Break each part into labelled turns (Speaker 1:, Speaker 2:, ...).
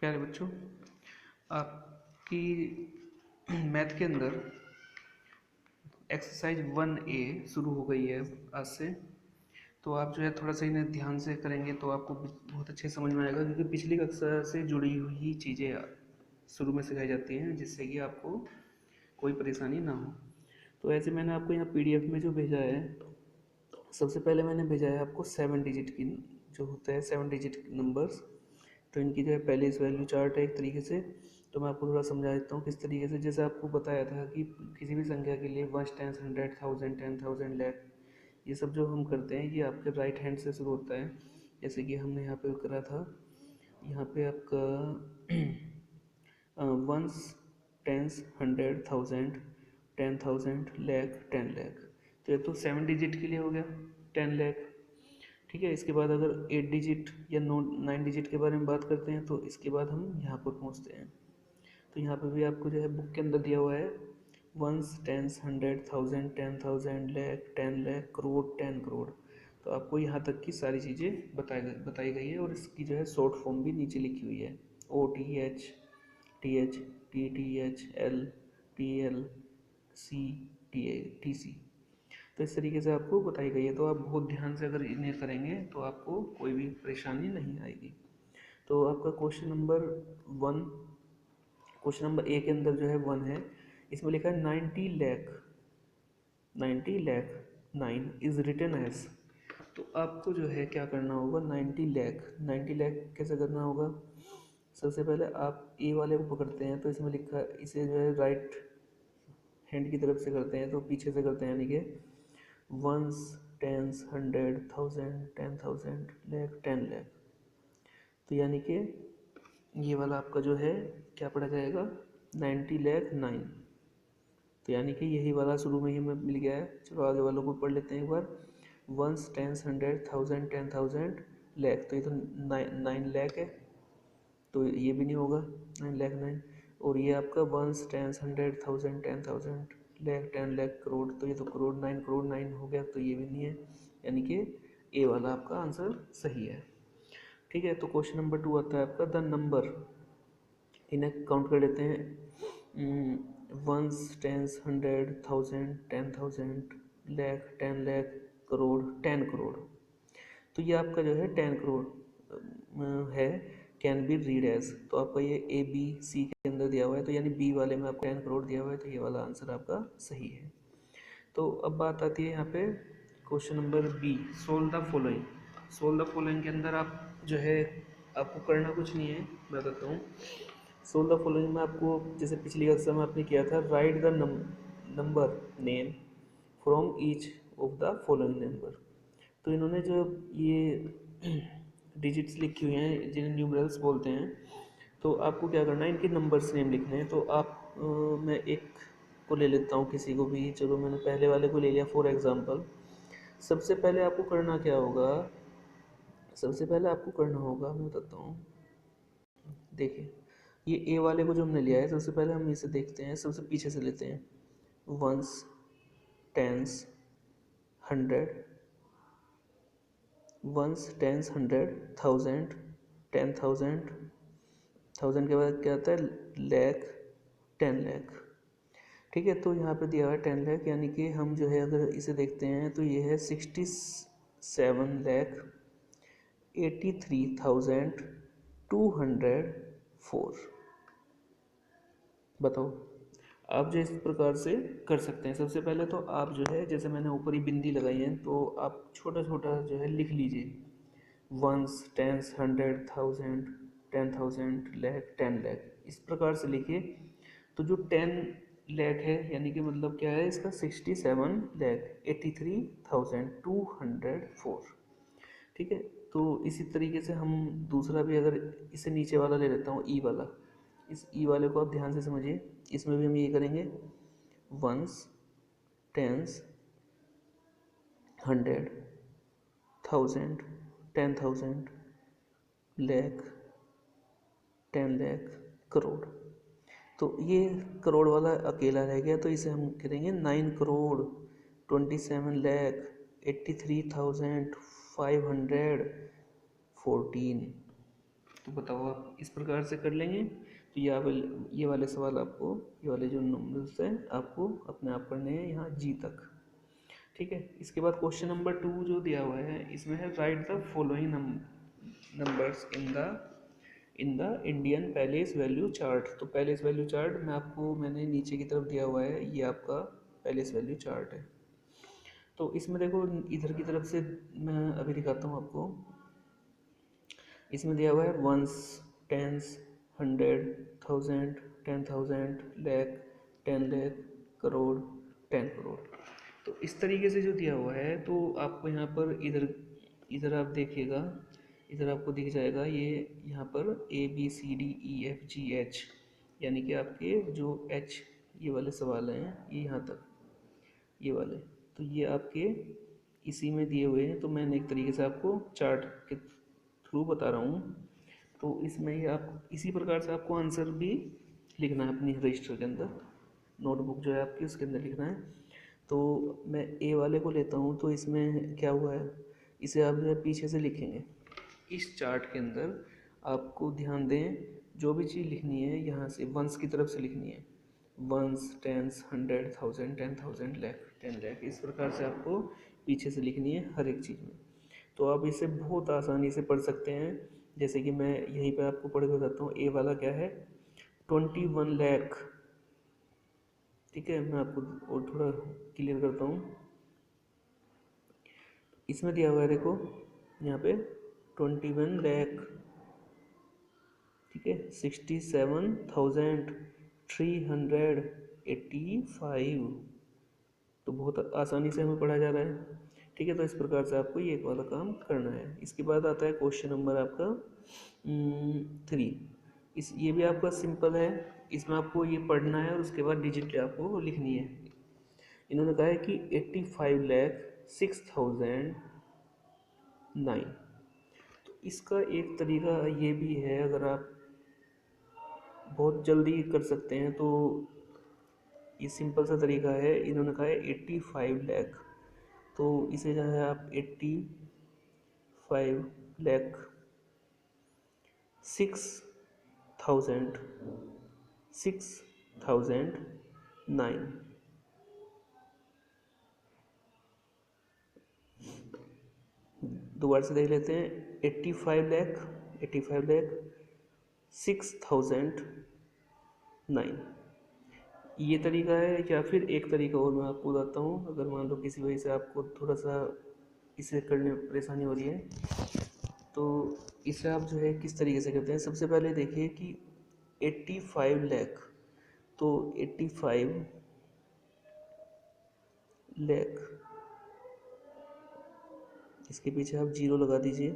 Speaker 1: प्यारे बच्चों, आपकी मैथ के अंदर एक्सरसाइज 1A शुरू हो गई है आज से। तो आप जो है थोड़ा सा इन्हें ध्यान से करेंगे तो आपको बहुत अच्छे समझ में आएगा, क्योंकि पिछली कक्षा से जुड़ी हुई चीज़ें शुरू में सिखाई जाती हैं, जिससे कि आपको कोई परेशानी ना हो। तो ऐसे मैंने आपको यहाँ PDF में जो भेजा है, सबसे पहले मैंने भेजा है आपको 7 डिजिट की, जो होता है 7 डिजिट नंबर्स। तो इनकी जो है पहले इस वैल्यू चार्ट है एक तरीके से। तो मैं आपको थोड़ा समझा देता हूँ किस तरीके से। जैसे आपको बताया था कि किसी भी संख्या के लिए 1, 10, 100, 1000, 10,000, लाख, ये सब जो हम करते हैं ये आपके राइट हैंड से शुरू होता है। जैसे कि हमने यहाँ पे करा था, यहाँ पे आपका वंस, टेंस, 100, 1000, 10,000, लाख, 10 लाख। तो ये तो 7 डिजिट के लिए हो गया 10 लाख। ठीक है, इसके बाद अगर 8 डिजिट या 9 डिजिट के बारे में बात करते हैं तो इसके बाद हम यहाँ पर पहुँचते हैं। तो यहाँ पे भी आपको जो है बुक के अंदर दिया हुआ है वंस, टेंस, 100, 1000, 10,000, लाख, 10 लाख, करोड़, 10 करोड़। तो आपको यहाँ तक की सारी चीज़ें बताई गई है, और इसकी जो है शॉर्ट फॉर्म भी नीचे लिखी हुई है। OTH, TH, TTH, L, TL, TC। तो इस तरीके से आपको बताई गई है। तो आप बहुत ध्यान से अगर इन्हें करेंगे तो आपको कोई भी परेशानी नहीं आएगी। तो आपका क्वेश्चन नंबर ए के अंदर जो है 1 है, इसमें लिखा है 90 लाख 9 इज रिटन एज। तो आपको जो है क्या करना होगा, 90 लाख कैसे करना होगा। सबसे पहले आप ए वाले को पकड़ते हैं, तो इसमें लिखा, इसे जो है राइट हैंड की तरफ से करते हैं, तो पीछे से करते हैं, यानी कि वंस, टेंस, 100, 1000, 10,000, लाख, 10 लाख। तो यानी कि ये वाला आपका जो है क्या पढ़ा जाएगा, 90 लाख 9। तो यानी कि यही वाला शुरू में ही हमें मिल गया है। चलो आगे वालों को पढ़ लेते हैं एक बार। Once, tens, 100, 1000, 10,000, lakh. तो ये तो 9 लाख है, तो ये भी नहीं होगा 9 लाख 9। और ये आपका वंस, टेंस, 100, 1000, 10,000, लाख, 10 लाख, करोड़। तो ये तो करोड़ 9 हो गया, तो ये भी नहीं है। यानी कि ए वाला आपका आंसर सही है। ठीक है, तो क्वेश्चन नंबर 2 आता है आपका द नंबर। इन्हें काउंट कर लेते हैं। Ones, tens, 100, 1000, 10,000, lakh, 10 lakh, crore, 10 crore. तो ये आपका जो है 10 करोड़ है, कैन बी रीड एज। तो आपका ये ABC के अंदर दिया हुआ है, तो यानी बी वाले में आपको 10 करोड़ दिया हुआ है, तो ये वाला आंसर आपका सही है। तो अब बात आती है यहाँ पे question number B, solve the following. Solve the following के अंदर आप जो है, आपको करना कुछ नहीं है, मैं बताता हूँ। सोल्व द फॉलोइंग में आपको, जैसे पिछली कक्षा में आपने किया था, right the number name from each of the following number. तो इन्होंने जो ये डिजिट्स लिखी हुई हैं, जिन्हें न्यूमरल्स बोलते हैं, तो आपको क्या करना है, इनके नंबर्स नेम लिखने हैं। तो मैं एक को ले लेता हूँ, किसी को भी। चलो मैंने पहले वाले को ले लिया फॉर एग्जांपल। सबसे पहले आपको करना क्या होगा, सबसे पहले आपको करना होगा, मैं बताता हूँ। देखिए, ये ए वाले को जो हमने लिया है, सबसे पहले हम इसे देखते हैं, सबसे पीछे से लेते हैं। वंस, टेंस, 100, वंस, टेंस, 100, 1000, 10,000, 1000 के बाद क्या आता है, लाख, 10 लाख। ठीक है, तो यहाँ पे दिया हुआ है 10 लाख, यानी कि हम जो है अगर इसे देखते हैं तो ये है 67,83,204। बताओ, आप जो इस प्रकार से कर सकते हैं। सबसे पहले तो आप जो है, जैसे मैंने ऊपर ही बिंदी लगाई है, तो आप छोटा छोटा जो है लिख लीजिए। वंस, टेंस, 100, 1000, 10,000, लाख, 10 लाख, इस प्रकार से लिखिए। तो जो 10 लाख है, यानी कि मतलब क्या है इसका, 67,83,204। ठीक है, तो इसी तरीके से हम दूसरा भी, अगर इसे नीचे वाला ले लेता हूँ, ई वाला। इस ई वाले को आप ध्यान से समझिए, इसमें भी हम ये करेंगे। Ones, tens, 100, 1000, 10,000, lakh, 10 lakh, crore. तो ये करोड़ वाला अकेला रह गया, तो इसे हम करेंगे 9,27,83,514। तो बताओ आप इस प्रकार से कर लेंगे तो ये वाले सवाल आपको, ये वाले जो नंबर्स हैं आपको अपने आप करने हैं यहाँ जी तक। ठीक है, इसके बाद क्वेश्चन नंबर 2 जो दिया हुआ है इसमें है right the following numbers in the Indian palace value chart. तो पैलेस वैल्यू चार्ट मैंने नीचे की तरफ दिया हुआ है, ये आपका पैलेस वैल्यू चार्ट है। तो इसमें देखो इधर की तरफ से मैं अभी दिखाता हूँ आपको। इसमें दिया हुआ है वंस, टेंस, 100,000, 10,000, लैख, 10 लाख, करोड़, 10 करोड़। तो इस तरीके से जो दिया हुआ है तो आपको यहाँ पर इधर इधर आप देखिएगा, इधर आपको दिख जाएगा ये यहाँ पर ABCDEFGH, यानी कि आपके जो H ये वाले सवाल हैं ये यहाँ तक, ये वाले, तो ये आपके इसी में दिए हुए हैं। तो मैंने एक तरीके से आपको चार्ट के थ्रू बता रहा हूँ। तो इसमें ये आप इसी प्रकार से आपको आंसर भी लिखना है अपनी रजिस्टर के अंदर, नोटबुक जो है आपकी उसके अंदर लिखना है। तो मैं ए वाले को लेता हूँ, तो इसमें क्या हुआ है इसे आप जो है पीछे से लिखेंगे। इस चार्ट के अंदर आपको ध्यान दें जो भी चीज़ लिखनी है यहाँ से वंस की तरफ से लिखनी है, वंस, टेंस, 100,000, 10,000, लैख, 10 लाख, इस प्रकार से आपको पीछे से लिखनी है हर एक चीज़ में। तो आप इसे बहुत आसानी से पढ़ सकते हैं। जैसे कि मैं यहीं पे आपको पढ़ के बताता हूँ। ए वाला क्या है, 21 लाख। ठीक है, मैं आपको और थोड़ा क्लियर करता हूँ। इसमें दिया हुआ है देखो यहाँ पे 21 लाख, ठीक है, 67,385। तो बहुत आसानी से हमें पढ़ा जा रहा है। ठीक है, तो इस प्रकार से आपको ये एक वाला काम करना है। इसके बाद आता है क्वेश्चन नंबर आपका 3। ये भी आपका सिंपल है। इसमें आपको ये पढ़ना है और उसके बाद डिजिट आपको लिखनी है। इन्होंने कहा है कि 85,06,009। तो इसका एक तरीका ये भी है, अगर आप बहुत जल्दी कर सकते हैं तो ये सिंपल सा तरीका है। इन्होंने कहा है 85 लाख, तो इसे जो है आप 85 लाख 6,009। दोबारा से देख लेते हैं। 85 लाख 6,009 ये तरीका है। या फिर एक तरीका और मैं आपको बताता हूँ। अगर मान लो किसी वजह से आपको थोड़ा सा इसे करने में परेशानी हो रही है तो इसे आप जो है किस तरीके से करते हैं। सबसे पहले देखिए कि 85 लाख, तो 85 लाख इसके पीछे आप 0 लगा दीजिए।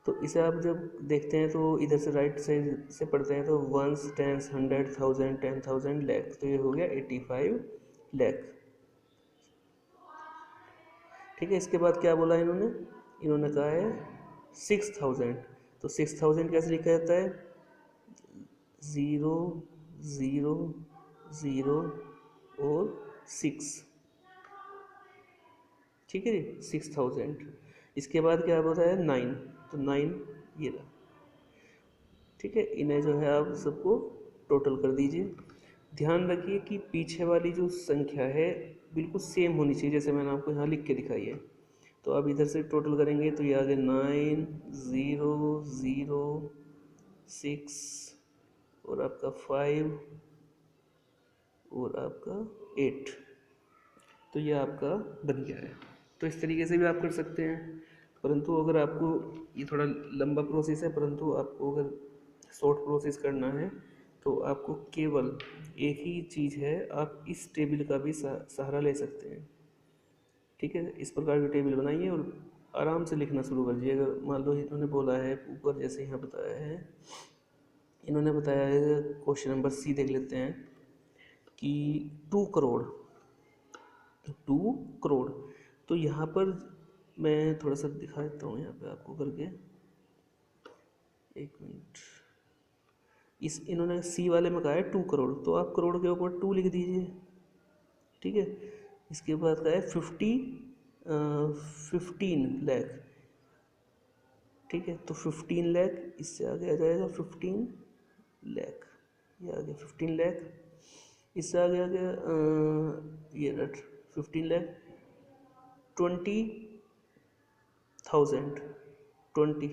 Speaker 1: तो इसे आप जब देखते हैं तो इधर से राइट साइड से पढ़ते हैं तो वंस, टेंस, 100,000, 10,000, लैख, तो ये हो गया 85 लाख। ठीक है, इसके बाद क्या बोला इन्होंने कहा है 6,000। तो 6,000 कैसे लिखा जाता है, 0, 0, 0 और 6। ठीक है जी, 6,000। इसके बाद क्या बोला है 9, तो 9 ये रहा। ठीक है, इन्हें जो है आप सबको टोटल कर दीजिए। ध्यान रखिए कि पीछे वाली जो संख्या है बिल्कुल सेम होनी चाहिए, जैसे मैंने आपको यहाँ लिख के दिखाई है। तो आप इधर से टोटल करेंगे तो ये आ गया 9, 0, 0, 6 और आपका 5 और आपका 8। तो ये आपका बन गया है। तो इस तरीके से भी आप कर सकते हैं। परंतु अगर आपको ये थोड़ा लंबा प्रोसेस है, परंतु आपको अगर शॉर्ट प्रोसेस करना है तो आपको केवल एक ही चीज़ है, आप इस टेबल का भी सहारा ले सकते हैं। ठीक है, इस प्रकार की टेबल बनाइए और आराम से लिखना शुरू कर दीजिए। अगर मान लो इन्होंने बोला है ऊपर, जैसे यहाँ बताया है, इन्होंने बताया है क्वेश्चन नंबर सी देख लेते हैं कि 2 करोड़, तो 2 करोड़। तो यहाँ पर मैं थोड़ा सा दिखा देता हूँ यहाँ पे आपको करके, एक मिनट। इन्होंने सी वाले में कहा है 2 करोड़, तो आप करोड़ के ऊपर 2 लिख दीजिए। ठीक है, इसके बाद का है 50 15 लाख, ठीक है। तो 15 लाख, इससे आगे आ जाएगा 15 लाख, ये आ गया 15 लाख, इससे आगे आ गया ये रट 15 लाख 20,000, 20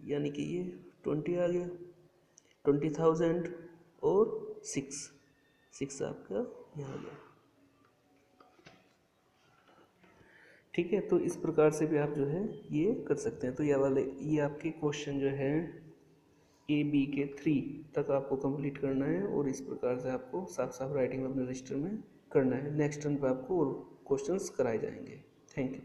Speaker 1: यानी कि ये 20 आ गया, 20,000 और 6 आपका यहाँ आ गया, ठीक है। तो इस प्रकार से भी आप जो है ये कर सकते हैं। तो ये आपके क्वेश्चन जो है A B के 3 तक आपको कंप्लीट करना है, और इस प्रकार से आपको साफ साफ राइटिंग में अपने रजिस्टर में करना है। नेक्स्ट टर्न पे आपको और क्वेश्चंस कराए जाएंगे। Thank you.